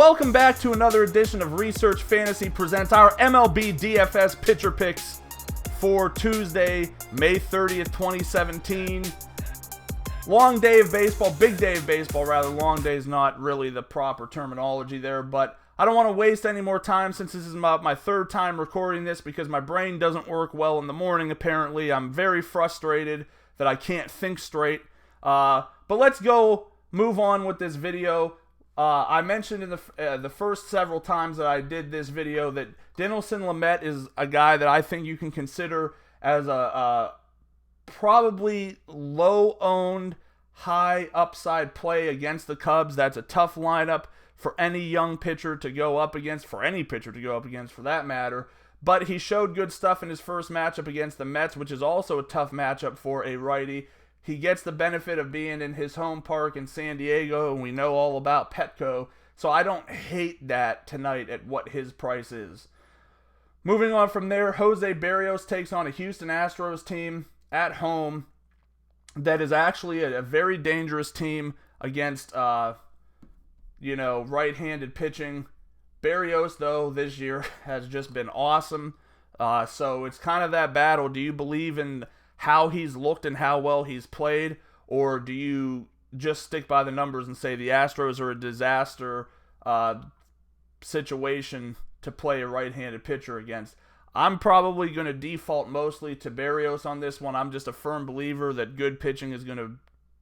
Welcome back to another edition of Research Fantasy presents our MLB DFS pitcher picks for Tuesday, May 30th, 2017. Long day of baseball, big day of baseball rather. Long day is not really the proper terminology there, but I don't want to waste any more time since this is about my third time recording this because my brain doesn't work well in the morning apparently. I'm very frustrated that I can't think straight. But let's go move on with this video. I mentioned in the first several times that I did this video that Dinelson Lamet is a guy that I think you can consider as a probably low-owned, high upside play against the Cubs. That's a tough lineup for any young pitcher to go up against, for any pitcher to go up against for that matter. But he showed good stuff in his first matchup against the Mets, which is also a tough matchup for a righty. He gets the benefit of being in his home park in San Diego, and we know all about Petco, so I don't hate that tonight at what his price is. Moving on from there, Jose Berrios takes on a Houston Astros team at home that is actually a very dangerous team against, right-handed pitching. Berrios, though, this year has just been awesome, so it's kind of that battle. Do you believe in how he's looked and how well he's played, or do you just stick by the numbers and say the Astros are a disaster situation to play a right-handed pitcher against? I'm probably going to default mostly to Berrios on this one. I'm just a firm believer that good pitching is going to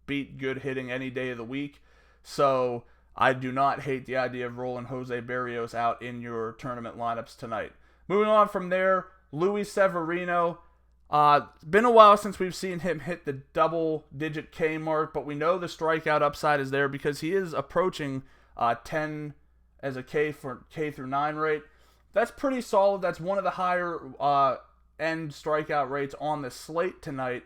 beat good hitting any day of the week, so I do not hate the idea of rolling Jose Berrios out in your tournament lineups tonight. Moving on from there, Luis Severino. It's been a while since we've seen him hit the double-digit K mark, but we know the strikeout upside is there because he is approaching 10 as a K for K through 9 rate. That's pretty solid. That's one of the higher end strikeout rates on the slate tonight.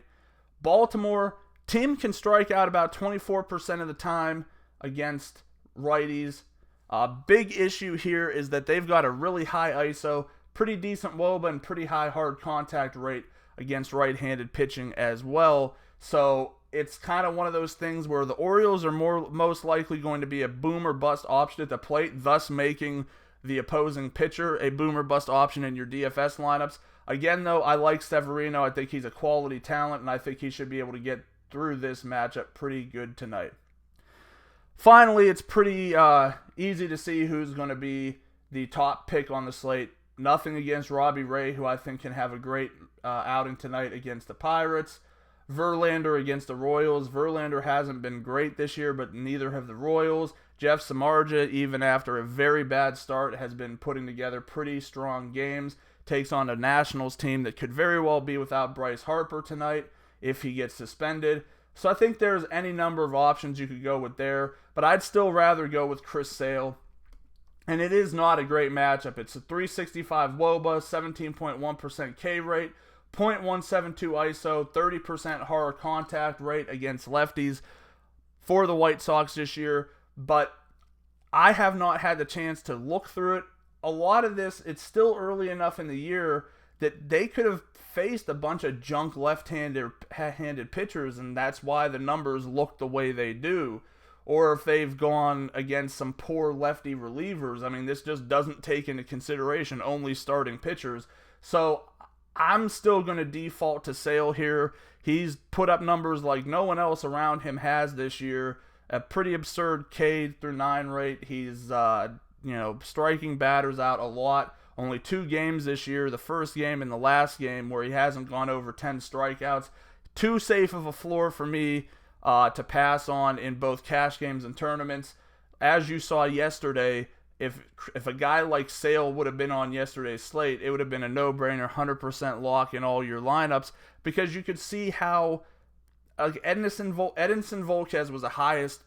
Baltimore, team can strike out about 24% of the time against righties. Big issue here is that they've got a really high ISO, pretty decent WOBA, and pretty high hard contact rate against right-handed pitching as well. So it's kind of one of those things where the Orioles are most likely going to be a boom or bust option at the plate, thus making the opposing pitcher a boom or bust option in your DFS lineups. Again, though, I like Severino. I think he's a quality talent, and I think he should be able to get through this matchup pretty good tonight. Finally, it's pretty easy to see who's going to be the top pick on the slate. Nothing against Robbie Ray, who I think can have a great outing tonight against the Pirates. Verlander against the Royals. Verlander hasn't been great this year, but neither have the Royals. Jeff Samardzija, even after a very bad start, has been putting together pretty strong games. Takes on a Nationals team that could very well be without Bryce Harper tonight if he gets suspended. So I think there's any number of options you could go with there, but I'd still rather go with Chris Sale. And it is not a great matchup. It's a 365 WOBA, 17.1% K rate, 0.172 ISO, 30% hard contact rate against lefties for the White Sox this year. But I have not had the chance to look through it. A lot of this, it's still early enough in the year that they could have faced a bunch of junk left-handed pitchers, and that's why the numbers look the way they do. Or if they've gone against some poor lefty relievers. I mean, this just doesn't take into consideration only starting pitchers. So I'm still going to default to Sale here. He's put up numbers like no one else around him has this year. A pretty absurd K through 9 rate. He's, striking batters out a lot. Only 2 games this year, the first game and the last game, where he hasn't gone over 10 strikeouts. Too safe of a floor for me to pass on in both cash games and tournaments. As you saw yesterday, if a guy like Sale would have been on yesterday's slate, it would have been a no-brainer, 100% lock in all your lineups, because you could see how Edinson Volquez was the highest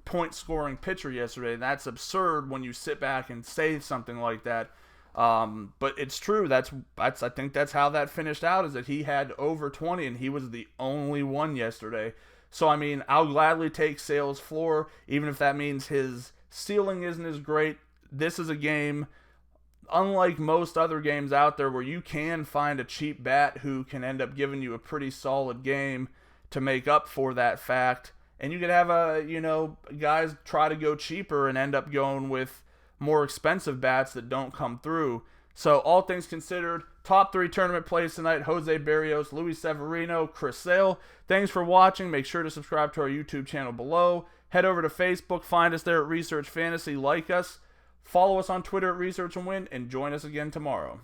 point-scoring pitcher yesterday, and that's absurd when you sit back and say something like that. But it's true. That's I think that's how that finished out, is that he had over 20 and he was the only one yesterday. So I mean, I'll gladly take Sale's floor, even if that means his ceiling isn't as great. This is a game, unlike most other games out there, where you can find a cheap bat who can end up giving you a pretty solid game to make up for that fact. And you could have guys try to go cheaper and end up going with more expensive bats that don't come through. So all things considered, top 3 tournament plays tonight: Jose Berrios, Luis Severino, Chris Sale. Thanks for watching. Make sure to subscribe to our YouTube channel below. Head over to Facebook, find us there at Research Fantasy, like us. Follow us on Twitter at Research and Win, and join us again tomorrow.